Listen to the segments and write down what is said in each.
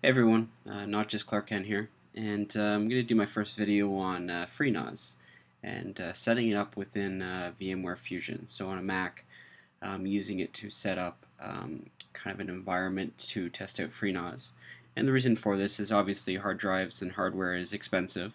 Hey everyone, not just Clark Kent here, and I'm going to do my first video on FreeNAS and setting it up within VMware Fusion. So on a Mac, using it to set up kind of an environment to test out FreeNAS. And the reason for this is obviously hard drives and hardware is expensive.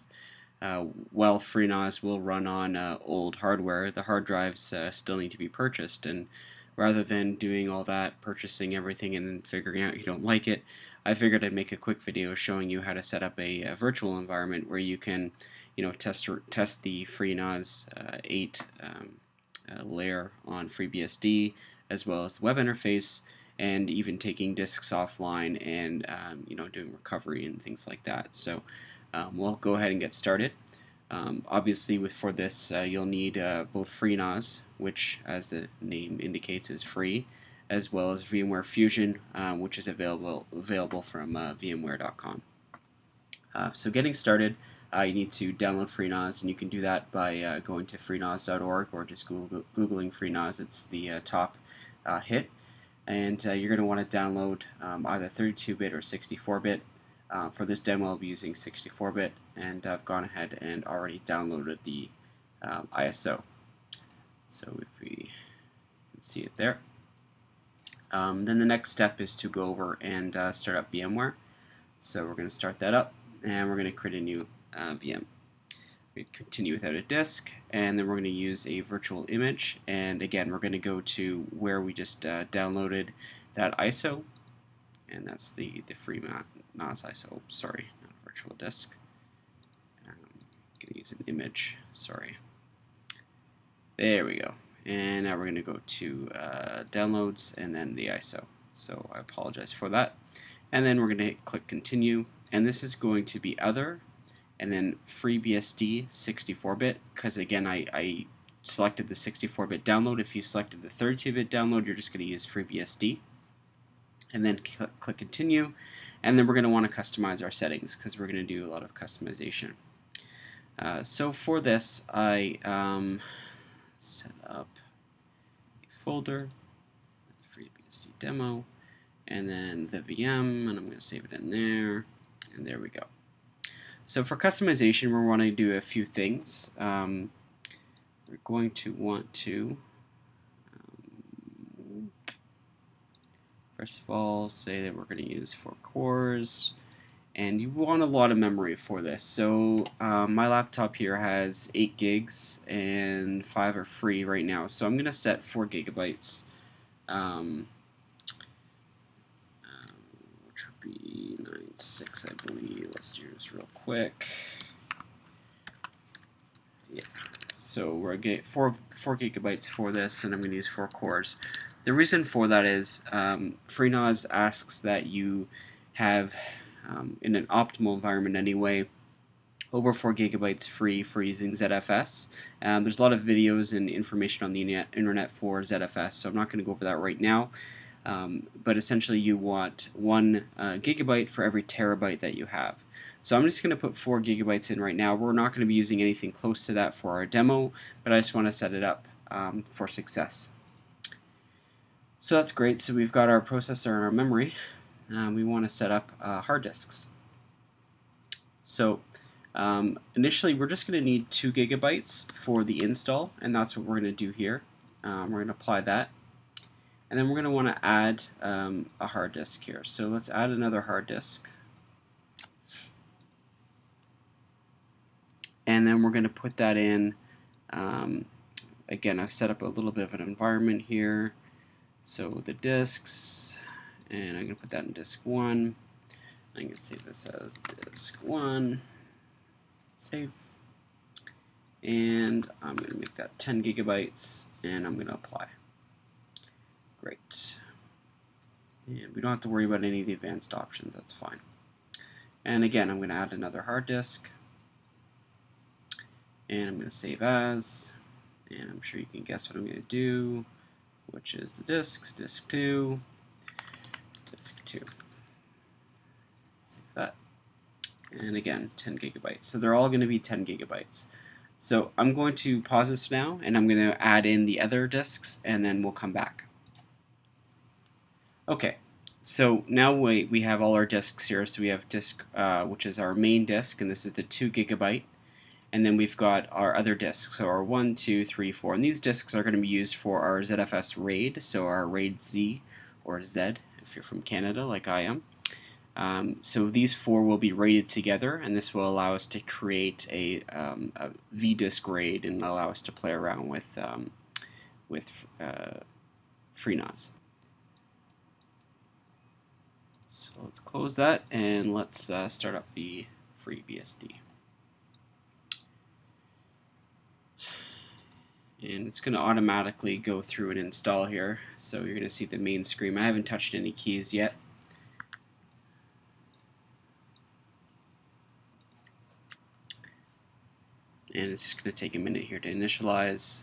While FreeNAS will run on old hardware, the hard drives still need to be purchased, and rather than doing all that, purchasing everything and then figuring out you don't like it, I figured I'd make a quick video showing you how to set up a virtual environment where you can, test the FreeNAS 8 layer on FreeBSD, as well as the web interface, and even taking disks offline and doing recovery and things like that. So we'll go ahead and get started. Obviously, for this, you'll need both FreeNAS, which, as the name indicates, is free, as well as VMware Fusion, which is available from VMware.com. So getting started, you need to download FreeNAS, and you can do that by going to freenas.org or just Googling FreeNAS. It's the top hit. And you're going to want to download either 32-bit or 64-bit. For this demo, I'll be using 64-bit, and I've gone ahead and already downloaded the ISO. So if we can see it there. Then the next step is to go over and start up VMware. So we're going to start that up, and we're going to create a new VM. We continue without a disk, and then we're going to use a virtual image. And again, we're going to go to where we just downloaded that ISO, and that's the FreeNAS ISO. Sorry, not a virtual disk. I'm going to use an image. Sorry. There we go. And now we're going to go to downloads and then the ISO. So I apologize for that. And then we're going to click continue. And this is going to be other and then FreeBSD 64-bit, because again I selected the 64-bit download. If you selected the 32-bit download, you're just going to use FreeBSD. And then click continue. And then we're going to want to customize our settings because we're going to do a lot of customization. So for this, I set up a folder, FreeBSD demo, and then the VM, and I'm going to save it in there, and there we go. So for customization, we're going to do a few things. We're going to want to first of all say that we're going to use 4 cores. And you want a lot of memory for this. So my laptop here has 8 gigs and 5 are free right now. So I'm going to set 4 gigabytes, which would be 96, I believe. Let's do this real quick. Yeah. So we're going to get 4 gigabytes for this, and I'm going to use 4 cores. The reason for that is FreeNAS asks that you have in an optimal environment anyway, over 4 gigabytes free for using ZFS. There's a lot of videos and information on the internet for ZFS, so I'm not going to go over that right now. But essentially you want 1 gigabyte for every terabyte that you have. So I'm just going to put 4 gigabytes in right now. We're not going to be using anything close to that for our demo, but I just want to set it up for success. So that's great. So we've got our processor and our memory. We want to set up hard disks. So initially we're just going to need 2 gigabytes for the install, and that's what we're going to do here. We're going to apply that, and then we're going to want to add a hard disk here. So let's add another hard disk, and then we're going to put that in. Again, I've set up a little bit of an environment here. So the disks, and I'm going to put that in disk 1. I'm going to save this as disk 1. Save. And I'm going to make that 10 gigabytes, and I'm going to apply. Great. And we don't have to worry about any of the advanced options. That's fine. And again, I'm going to add another hard disk. And I'm going to save as. And I'm sure you can guess what I'm going to do, which is the disks, disk 2. Disk 2. Save that. And again, 10 gigabytes. So they're all going to be 10 gigabytes. So I'm going to pause this now, and I'm going to add in the other disks, and then we'll come back. Okay, So now we have all our disks here. So we have disk, which is our main disk, and this is the 2 GB. And then we've got our other disks, so our 1, 2, 3, 4. And these disks are going to be used for our ZFS RAID, so our RAID Z or Z if you're from Canada like I am. So these 4 will be RAIDed together, and this will allow us to create a VDisk RAID and allow us to play around with FreeNAS. So let's close that and let's start up the FreeBSD. And it's going to automatically go through and install here. So you're going to see the main screen. I haven't touched any keys yet. And it's just going to take a minute here to initialize.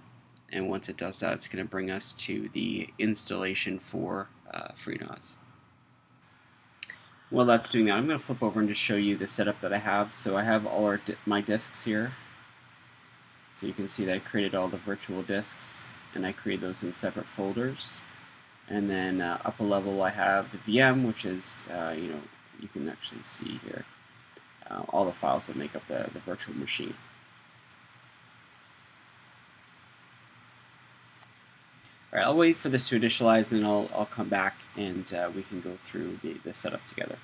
And once it does that, it's going to bring us to the installation for FreeNAS. While that's doing that, I'm going to flip over and just show you the setup that I have. So I have all my disks here. So you can see that I created all the virtual disks, and I created those in separate folders. And then up a level I have the VM, which is, you can actually see here all the files that make up the virtual machine. Alright, I'll wait for this to initialize, and I'll come back and we can go through the setup together.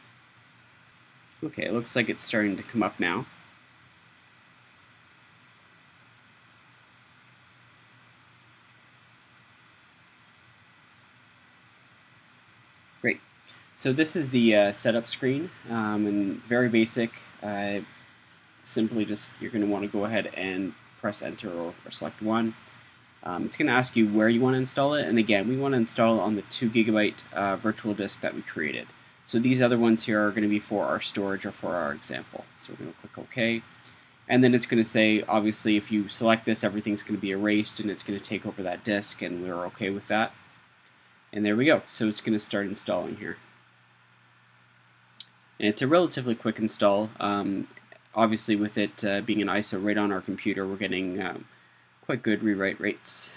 Okay, it looks like it's starting to come up now. Great. So this is the setup screen, and very basic. Simply just you're going to want to go ahead and press enter or select one. It's going to ask you where you want to install it, and again, we want to install it on the 2 GB virtual disk that we created. So these other ones here are going to be for our storage or for our example. So we're going to click OK. And then it's going to say, obviously, if you select this, everything's going to be erased, and it's going to take over that disk, and we're OK with that. And there we go. So it's going to start installing here. And it's a relatively quick install. Obviously, with it being an ISO right on our computer, we're getting quite good rewrite rates.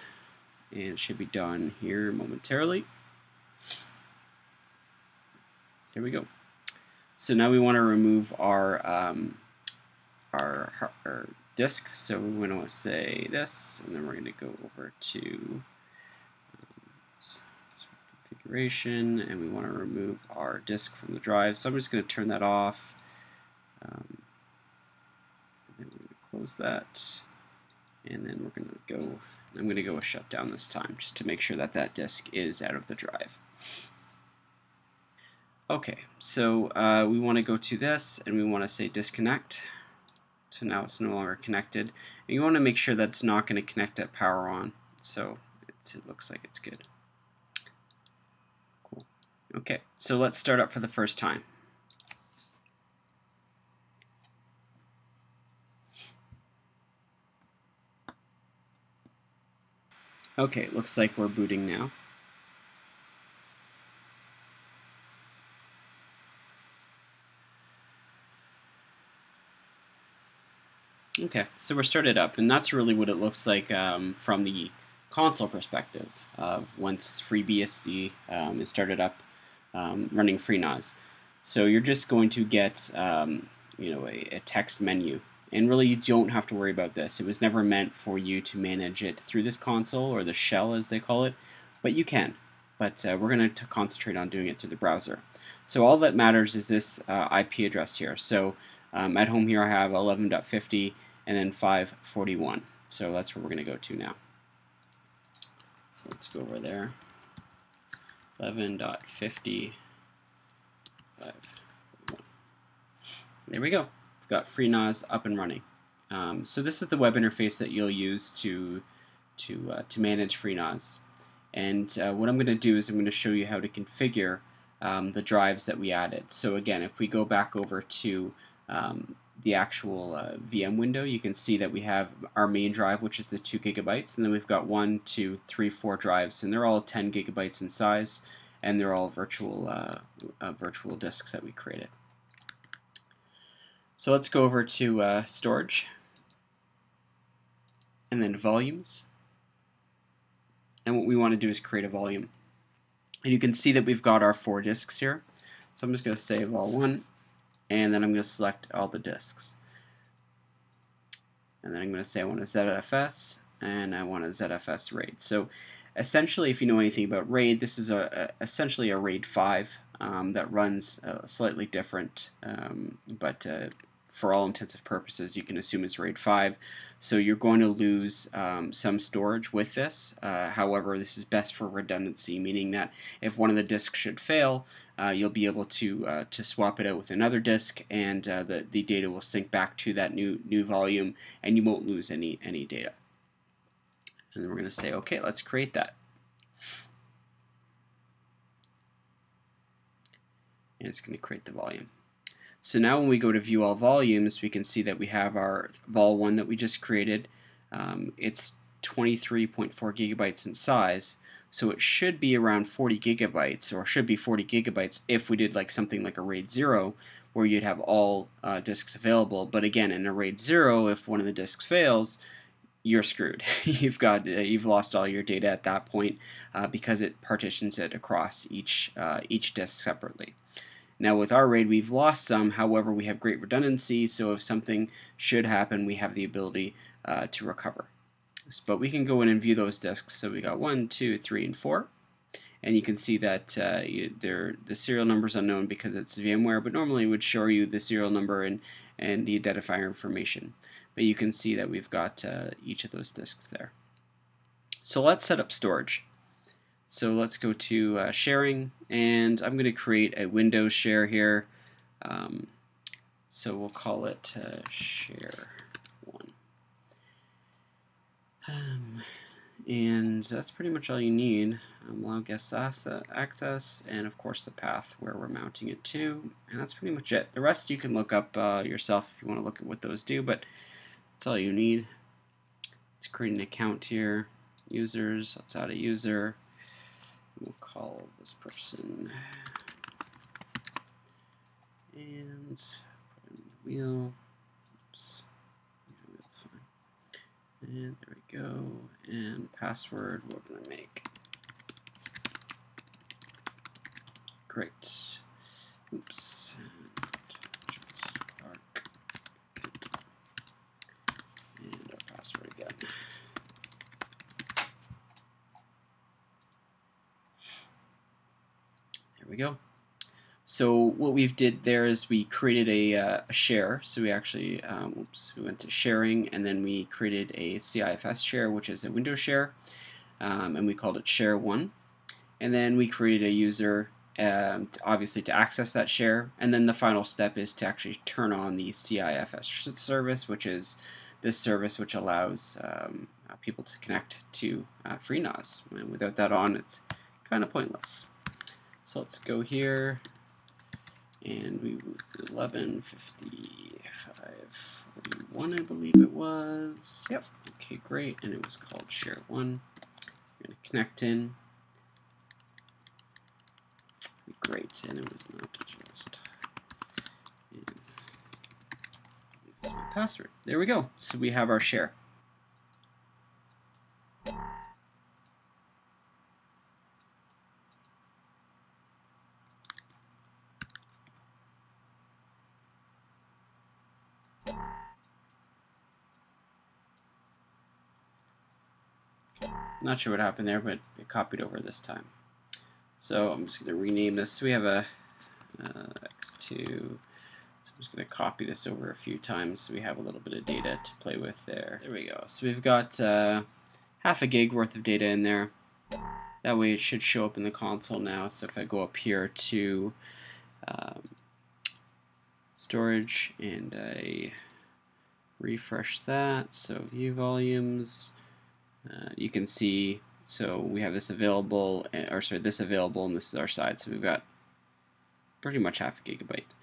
And it should be done here momentarily. There we go. So now we want to remove our disk. So we're going to say this, and then we're going to go over to configuration, and we want to remove our disk from the drive. So I'm just going to turn that off. And then we're going to close that, and then we're going to go. I'm going to go a shutdown this time, just to make sure that that disk is out of the drive. Okay, so we want to go to this, and we want to say disconnect. So now it's no longer connected. And you want to make sure that it's not going to connect at power on. So it looks like it's good. Cool. Okay, so let's start up for the first time. Okay, it looks like we're booting now. Okay, so we're started up, and that's really what it looks like from the console perspective of once FreeBSD is started up running FreeNAS. So you're just going to get a text menu, and really you don't have to worry about this. It was never meant for you to manage it through this console, or the shell as they call it, but you can. But we're going to concentrate on doing it through the browser. So all that matters is this IP address here. So at home here I have 11.50 and then 541. So that's where we're going to go to now. So let's go over there. 11.50, 541. There we go. We've got FreeNAS up and running. So this is the web interface that you'll use to manage FreeNAS. And what I'm going to do is I'm going to show you how to configure the drives that we added. So again, if we go back over to the actual VM window, you can see that we have our main drive, which is the 2 GB, and then we've got 1, 2, 3, 4 drives, and they're all 10 GB in size, and they're all virtual disks that we created. So let's go over to storage, and then volumes. And what we want to do is create a volume. And you can see that we've got our 4 disks here. So I'm just going to say vol1, and then I'm going to select all the disks. And then I'm going to say I want a ZFS, and I want a ZFS RAID. So essentially, if you know anything about RAID, this is essentially a RAID 5 that runs slightly different, but for all intents and purposes, you can assume it's RAID 5. So you're going to lose some storage with this. However, this is best for redundancy, meaning that if one of the disks should fail, you'll be able to swap it out with another disk, and the data will sync back to that new volume, and you won't lose any data. And then we're going to say, okay, let's create that. And it's going to create the volume. So now when we go to view all volumes, we can see that we have our vol1 that we just created. It's 23.4 gigabytes in size, so it should be around 40 gigabytes, or should be 40 gigabytes if we did like something like a RAID 0, where you'd have all disks available. But again, in a RAID 0, if one of the disks fails, you're screwed. You've lost all your data at that point because it partitions it across each disk separately. Now with our RAID, we've lost some. However, we have great redundancy, so if something should happen, we have the ability to recover. But we can go in and view those disks. So we got 1, 2, 3, and 4. And you can see that the serial number is unknown because it's VMware, but normally it would show you the serial number and the identifier information. But you can see that we've got each of those disks there. So let's set up storage. So let's go to sharing, and I'm going to create a Windows share here. So we'll call it share 1. And that's pretty much all you need. Allow guest access, and of course the path where we're mounting it to, and that's pretty much it. The rest you can look up yourself if you want to look at what those do, but that's all you need. Let's create an account here. Users, let's add a user. We'll call this person, and put in the wheel. Oops. Yeah, that's fine. And there we go. And password, what can I make? Great. Oops. And our password again. There we go. So what we've did there is we created a share. So we actually, we went to sharing, and then we created a CIFS share, which is a Windows share, and we called it share 1. And then we created a user, obviously to access that share. And then the final step is to actually turn on the CIFS service, which is this service which allows people to connect to FreeNAS. And without that on, it's kind of pointless. So let's go here, and we move to 11:55:41, I believe it was. Yep. Okay, great. And it was called share 1. I'm going to connect in. Great, and it was not just. And my password. There we go. So we have our share. Not sure what happened there, but it copied over this time. So I'm just going to rename this. We have a x2. So I'm just going to copy this over a few times so we have a little bit of data to play with there. There we go. So we've got half a gig worth of data in there. That way it should show up in the console now. So if I go up here to storage and I refresh that, so view volumes, you can see, so we have this available, or sorry, this available, and this is our side. So we've got pretty much half a gigabyte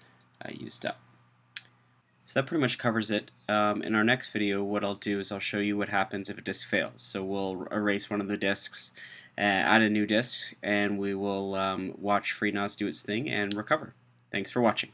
used up. So that pretty much covers it. In our next video, what I'll do is I'll show you what happens if a disk fails. So we'll erase one of the disks, add a new disk, and we will watch FreeNAS do its thing and recover. Thanks for watching.